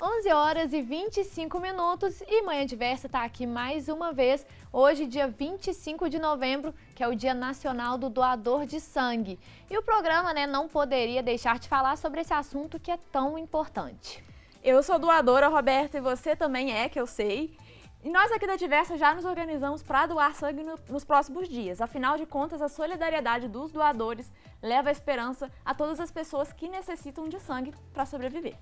11 horas e 25 minutos e Manhã Diversa está aqui mais uma vez, hoje dia 25 de novembro, que é o Dia Nacional do Doador de Sangue. E o programa, não poderia deixar de falar sobre esse assunto que é tão importante. Eu sou doadora, Roberta, e você também é, que eu sei. E nós aqui da Diversa já nos organizamos para doar sangue nos próximos dias. Afinal de contas, a solidariedade dos doadores leva a esperança a todas as pessoas que necessitam de sangue para sobreviver.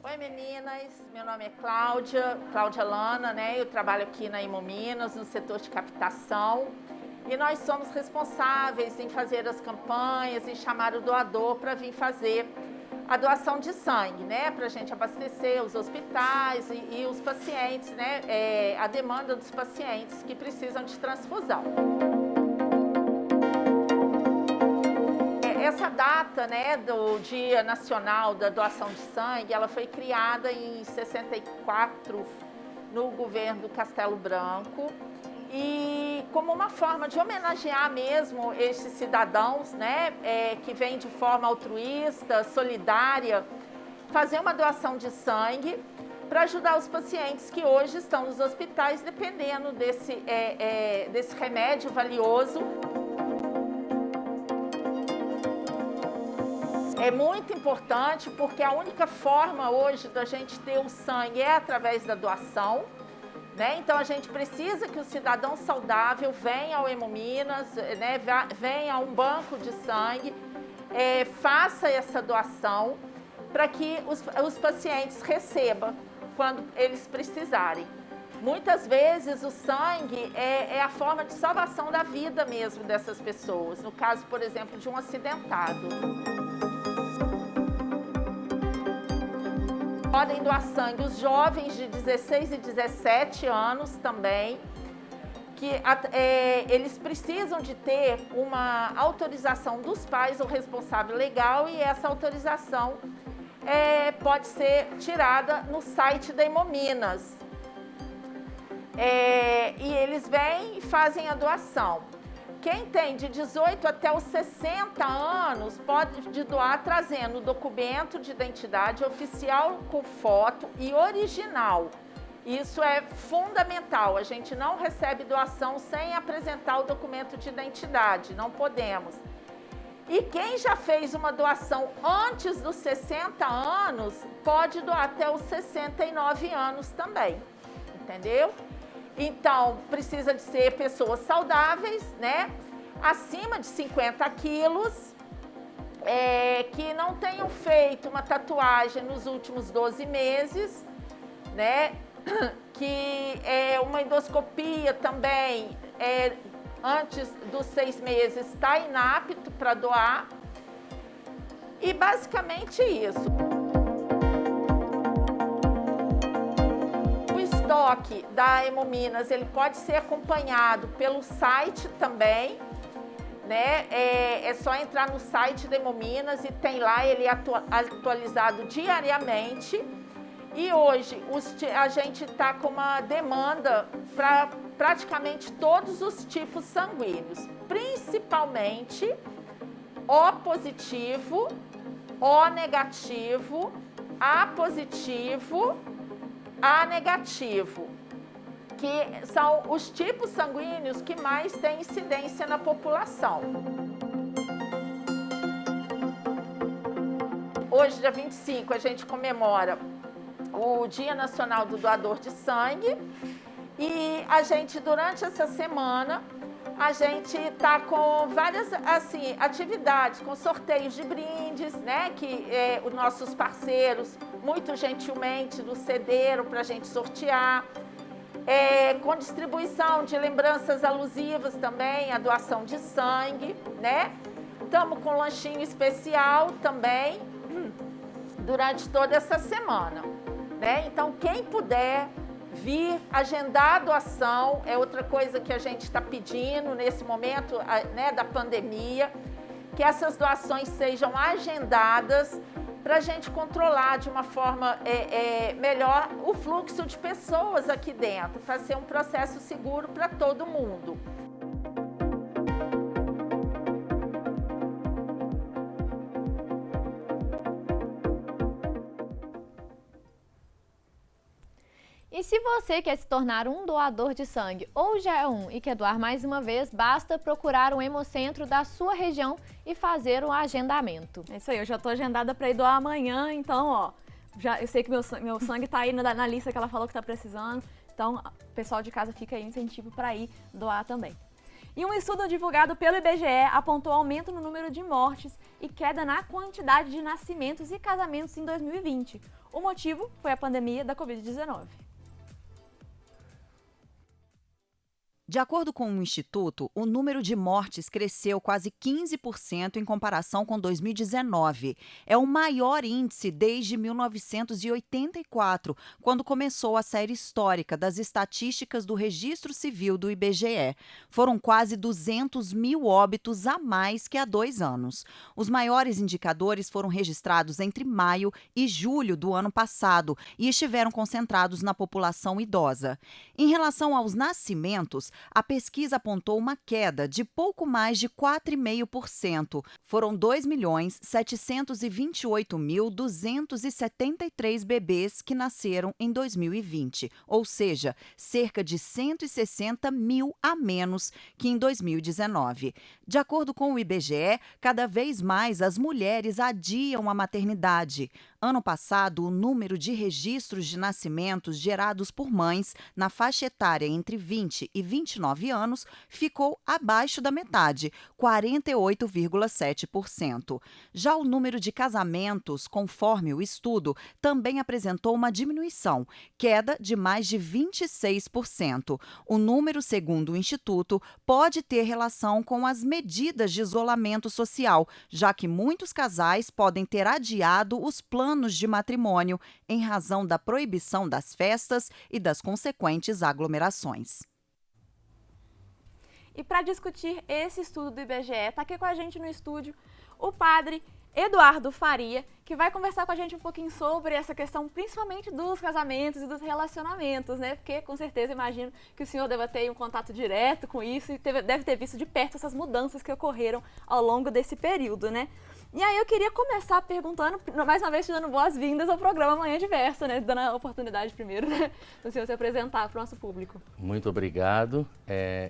Oi meninas, meu nome é Cláudia Lana, eu trabalho aqui na Hemominas, no setor de captação, e nós somos responsáveis em fazer as campanhas, em chamar o doador para vir fazer a doação de sangue, para a gente abastecer os hospitais e os pacientes, a demanda dos pacientes que precisam de transfusão. Essa data, do Dia Nacional da Doação de Sangue, ela foi criada em 64 no governo do Castelo Branco e como uma forma de homenagear mesmo esses cidadãos, que vêm de forma altruísta, solidária, fazer uma doação de sangue para ajudar os pacientes que hoje estão nos hospitais dependendo desse remédio valioso. É muito importante porque a única forma hoje da gente ter o sangue é através da doação, Então a gente precisa que o cidadão saudável venha ao Hemominas, venha a um banco de sangue, faça essa doação para que os pacientes recebam quando eles precisarem. Muitas vezes o sangue é a forma de salvação da vida mesmo dessas pessoas, no caso, por exemplo, de um acidentado. Podem doar sangue os jovens de 16 e 17 anos também, que eles precisam de ter uma autorização dos pais ou responsável legal e essa autorização pode ser tirada no site da Hemominas. E eles vêm e fazem a doação. Quem tem de 18 até os 60 anos pode doar trazendo o documento de identidade oficial com foto e original. Isso é fundamental, a gente não recebe doação sem apresentar o documento de identidade, não podemos. E quem já fez uma doação antes dos 60 anos pode doar até os 69 anos também, entendeu? Então, precisa de ser pessoas saudáveis, acima de 50 quilos, que não tenham feito uma tatuagem nos últimos 12 meses, que uma endoscopia também, antes dos 6 meses, está inapto para doar. E basicamente isso. O estoque da Hemominas, ele pode ser acompanhado pelo site também, É só entrar no site da Hemominas e tem lá, ele é atualizado diariamente. E hoje a gente está com uma demanda para praticamente todos os tipos sanguíneos, principalmente O positivo, O negativo, A positivo, A negativo, que são os tipos sanguíneos que mais têm incidência na população. Hoje, dia 25, a gente comemora o Dia Nacional do Doador de Sangue e a gente, durante essa semana, a gente está com várias atividades, com sorteios de brindes, que os nossos parceiros muito gentilmente nos cederam para a gente sortear, com distribuição de lembranças alusivas também, a doação de sangue, Estamos com lanchinho especial também durante toda essa semana, Então, quem puder vir agendar a doação, é outra coisa que a gente está pedindo nesse momento, da pandemia, que essas doações sejam agendadas para a gente controlar de uma forma melhor o fluxo de pessoas aqui dentro, para ser um processo seguro para todo mundo. E se você quer se tornar um doador de sangue ou já é um e quer doar mais uma vez, basta procurar um hemocentro da sua região e fazer um agendamento. É isso aí, eu já tô agendada para ir doar amanhã, então, ó, eu sei que meu sangue tá aí na lista que ela falou que tá precisando, então o pessoal de casa fica aí incentivo para ir doar também. E um estudo divulgado pelo IBGE apontou aumento no número de mortes e queda na quantidade de nascimentos e casamentos em 2020. O motivo foi a pandemia da Covid-19. De acordo com o Instituto, o número de mortes cresceu quase 15% em comparação com 2019. É o maior índice desde 1984, quando começou a série histórica das estatísticas do Registro Civil do IBGE. Foram quase 200 mil óbitos a mais que há 2 anos. Os maiores indicadores foram registrados entre maio e julho do ano passado e estiveram concentrados na população idosa. Em relação aos nascimentos, a pesquisa apontou uma queda de pouco mais de 4,5%. Foram 2.728.273 bebês que nasceram em 2020, ou seja, cerca de 160 mil a menos que em 2019. De acordo com o IBGE, cada vez mais as mulheres adiam a maternidade. Ano passado, o número de registros de nascimentos gerados por mães na faixa etária entre 20 e 29 anos ficou abaixo da metade, 48,7%. Já o número de casamentos, conforme o estudo, também apresentou uma diminuição, queda de mais de 26%. O número, segundo o Instituto, pode ter relação com as medidas de isolamento social, já que muitos casais podem ter adiado os planos de matrimônio em razão da proibição das festas e das consequentes aglomerações. E para discutir esse estudo do IBGE, está aqui com a gente no estúdio o padre Eduardo Faria, que vai conversar com a gente um pouquinho sobre essa questão, principalmente dos casamentos e dos relacionamentos, né? Porque, com certeza, imagino que o senhor deva ter um contato direto com isso e deve ter visto de perto essas mudanças que ocorreram ao longo desse período, né? E aí eu queria começar perguntando, mais uma vez te dando boas-vindas ao programa Manhã Diversa, né? Dando a oportunidade primeiro, né, do senhor se apresentar para o nosso público. Muito obrigado.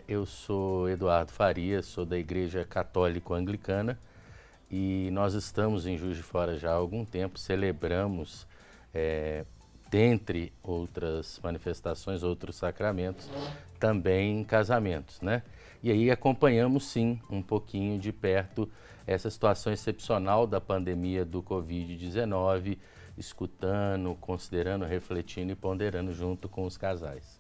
Eu sou Eduardo Faria, sou da Igreja Católica Anglicana e nós estamos em Juiz de Fora já há algum tempo, celebramos, dentre outras manifestações, outros sacramentos, também casamentos, né? E aí acompanhamos sim um pouquinho de perto essa situação excepcional da pandemia do Covid-19, escutando, considerando, refletindo e ponderando junto com os casais.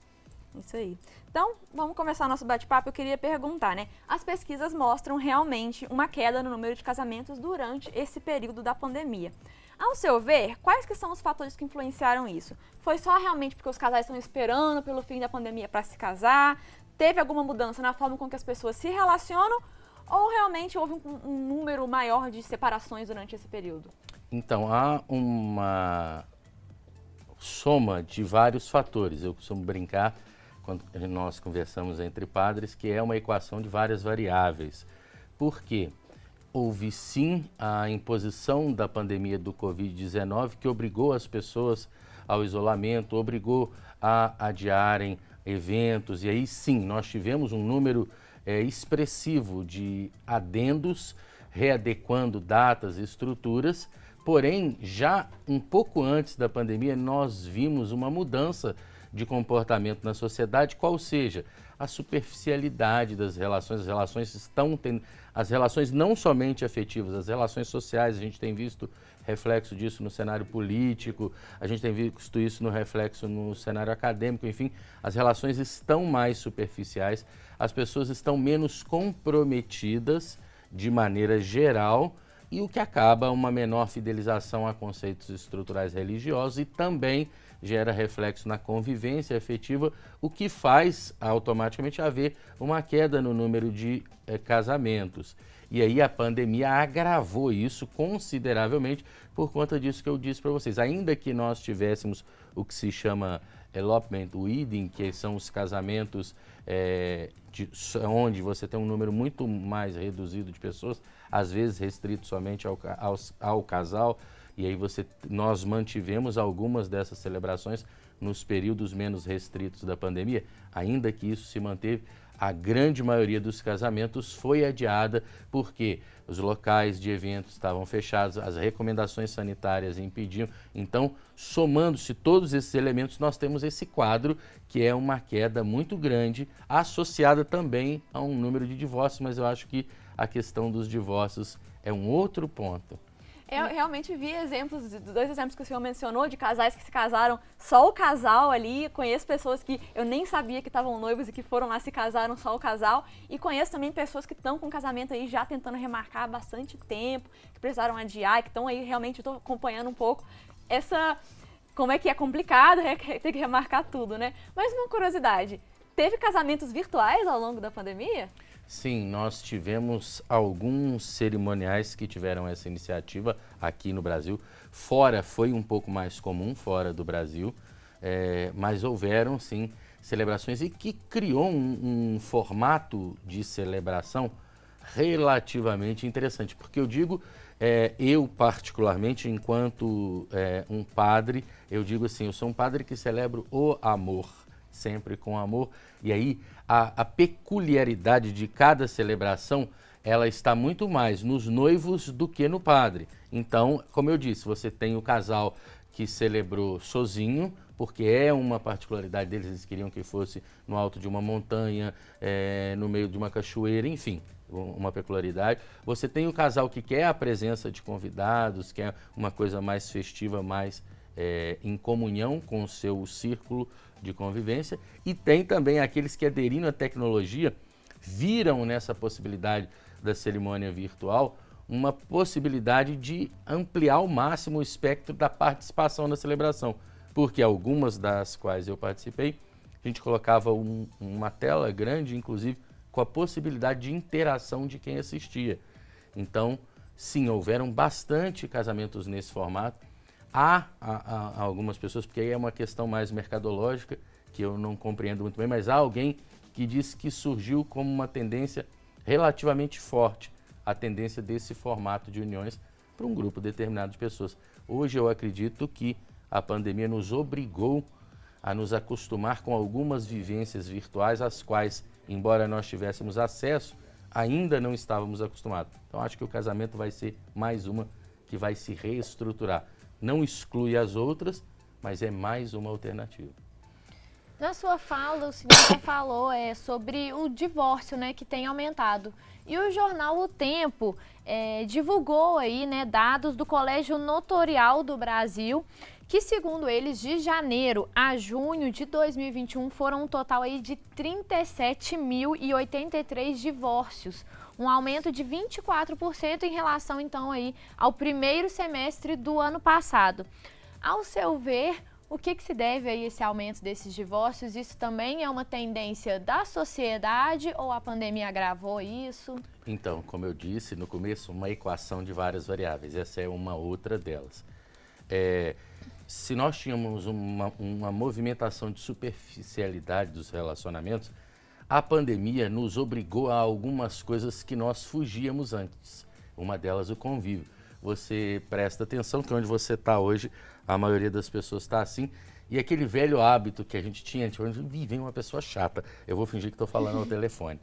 Isso aí. Então, vamos começar o nosso bate-papo. Eu queria perguntar, né? As pesquisas mostram realmente uma queda no número de casamentos durante esse período da pandemia. Ao seu ver, quais que são os fatores que influenciaram isso? Foi só realmente porque os casais estão esperando pelo fim da pandemia para se casar? Teve alguma mudança na forma com que as pessoas se relacionam? Ou realmente houve um número maior de separações durante esse período? Então, há uma soma de vários fatores. Eu costumo brincar, quando nós conversamos entre padres, que é uma equação de várias variáveis. Por quê? Houve sim a imposição da pandemia do Covid-19, que obrigou as pessoas ao isolamento, obrigou a adiarem eventos, e aí sim, nós tivemos um número expressivo de adendos, readequando datas e estruturas, porém, já um pouco antes da pandemia, nós vimos uma mudança de comportamento na sociedade, qual seja a superficialidade das relações, as relações não somente afetivas, as relações sociais, a gente tem visto reflexo disso no cenário político, a gente tem visto isso no reflexo no cenário acadêmico, enfim, as relações estão mais superficiais, as pessoas estão menos comprometidas de maneira geral e o que acaba uma menor fidelização a conceitos estruturais religiosos e também gera reflexo na convivência afetiva, o que faz automaticamente haver uma queda no número de casamentos. E aí a pandemia agravou isso consideravelmente por conta disso que eu disse para vocês. Ainda que nós tivéssemos o que se chama elopement wedding, que são os casamentos onde você tem um número muito mais reduzido de pessoas, às vezes restrito somente ao casal, e aí nós mantivemos algumas dessas celebrações nos períodos menos restritos da pandemia, ainda que isso se manteve, a grande maioria dos casamentos foi adiada porque os locais de eventos estavam fechados, as recomendações sanitárias impediam. Então, somando-se todos esses elementos, nós temos esse quadro que é uma queda muito grande, associada também a um número de divórcios, mas eu acho que a questão dos divórcios é um outro ponto. Eu realmente vi exemplos, dois exemplos que o senhor mencionou, de casais que se casaram, só o casal ali. Conheço pessoas que eu nem sabia que estavam noivos e que foram lá, se casaram só o casal. E conheço também pessoas que estão com casamento aí já tentando remarcar há bastante tempo, que precisaram adiar, que estão aí realmente, eu estou acompanhando um pouco como é que é complicado ter que remarcar tudo, né? Mas uma curiosidade, teve casamentos virtuais ao longo da pandemia? Sim, nós tivemos alguns cerimoniais que tiveram essa iniciativa aqui no Brasil. Fora foi um pouco mais comum, fora do Brasil, mas houveram sim celebrações e que criou um formato de celebração relativamente interessante. Porque eu digo, eu particularmente, enquanto um padre, eu digo assim, eu sou um padre que celebro o amor, sempre com amor, e aí a peculiaridade de cada celebração, ela está muito mais nos noivos do que no padre. Então, como eu disse, você tem o casal que celebrou sozinho, porque é uma particularidade deles, eles queriam que fosse no alto de uma montanha, no meio de uma cachoeira, enfim, uma peculiaridade. Você tem o casal que quer a presença de convidados, quer uma coisa mais festiva, mais em comunhão com o seu círculo de convivência, e tem também aqueles que, aderindo à tecnologia, viram nessa possibilidade da cerimônia virtual uma possibilidade de ampliar ao máximo o espectro da participação na celebração, porque algumas das quais eu participei, a gente colocava uma tela grande, inclusive, com a possibilidade de interação de quem assistia. Então, sim, houveram bastante casamentos nesse formato. Há algumas pessoas, porque aí é uma questão mais mercadológica, que eu não compreendo muito bem, mas há alguém que disse que surgiu como uma tendência relativamente forte, a tendência desse formato de uniões para um grupo determinado de pessoas. Hoje eu acredito que a pandemia nos obrigou a nos acostumar com algumas vivências virtuais, às quais, embora nós tivéssemos acesso, ainda não estávamos acostumados. Então acho que o casamento vai ser mais uma que vai se reestruturar. Não exclui as outras, mas é mais uma alternativa. Na sua fala, o senhor já falou sobre o divórcio, né, que tem aumentado. E o jornal O Tempo divulgou aí, né, dados do Colégio Notorial do Brasil, que segundo eles, de janeiro a junho de 2021, foram um total aí de 37.083 divórcios. Um aumento de 24% em relação, então, aí, ao primeiro semestre do ano passado. Ao seu ver, o que se deve a esse aumento desses divórcios? Isso também é uma tendência da sociedade ou a pandemia agravou isso? Então, como eu disse no começo, uma equação de várias variáveis. Essa é uma outra delas. Se nós tínhamos uma movimentação de superficialidade dos relacionamentos, a pandemia nos obrigou a algumas coisas que nós fugíamos antes. Uma delas, o convívio. Você presta atenção que onde você está hoje, a maioria das pessoas está assim. E aquele velho hábito que a gente tinha, vem uma pessoa chata, eu vou fingir que estou falando ao telefone.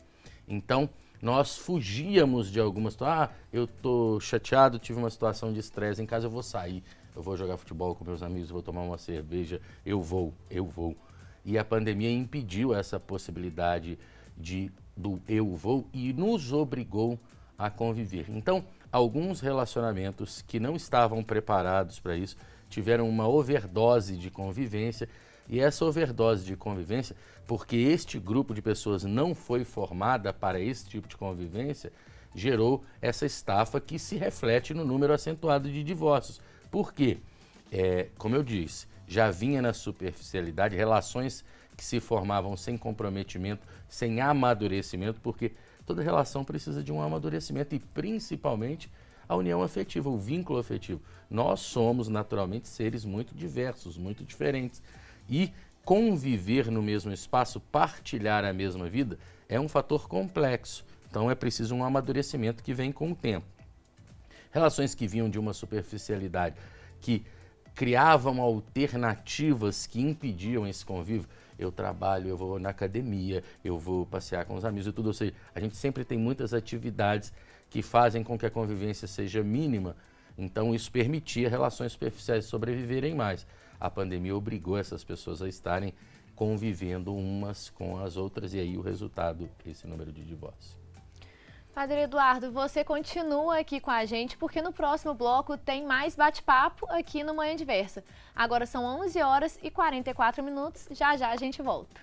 Então, nós fugíamos de algumas situações. Eu estou chateado, tive uma situação de estresse em casa, eu vou sair. Eu vou jogar futebol com meus amigos, vou tomar uma cerveja, eu vou. E a pandemia impediu essa possibilidade do eu vou e nos obrigou a conviver. Então, alguns relacionamentos que não estavam preparados para isso tiveram uma overdose de convivência, e essa overdose de convivência, porque este grupo de pessoas não foi formada para esse tipo de convivência, gerou essa estafa que se reflete no número acentuado de divórcios. Por quê? Como eu disse, já vinha na superficialidade relações que se formavam sem comprometimento, sem amadurecimento, porque toda relação precisa de um amadurecimento e principalmente a união afetiva, o vínculo afetivo. Nós somos naturalmente seres muito diversos, muito diferentes, e conviver no mesmo espaço, partilhar a mesma vida, é um fator complexo. Então é preciso um amadurecimento que vem com o tempo. Relações que vinham de uma superficialidade, que criavam alternativas que impediam esse convívio. Eu trabalho, eu vou na academia, eu vou passear com os amigos e tudo. Ou seja, a gente sempre tem muitas atividades que fazem com que a convivência seja mínima. Então, isso permitia relações superficiais sobreviverem mais. A pandemia obrigou essas pessoas a estarem convivendo umas com as outras, e aí o resultado, esse número de divórcios. Padre Eduardo, você continua aqui com a gente, porque no próximo bloco tem mais bate-papo aqui no Manhã Diversa. Agora são 11 horas e 44 minutos, já já a gente volta.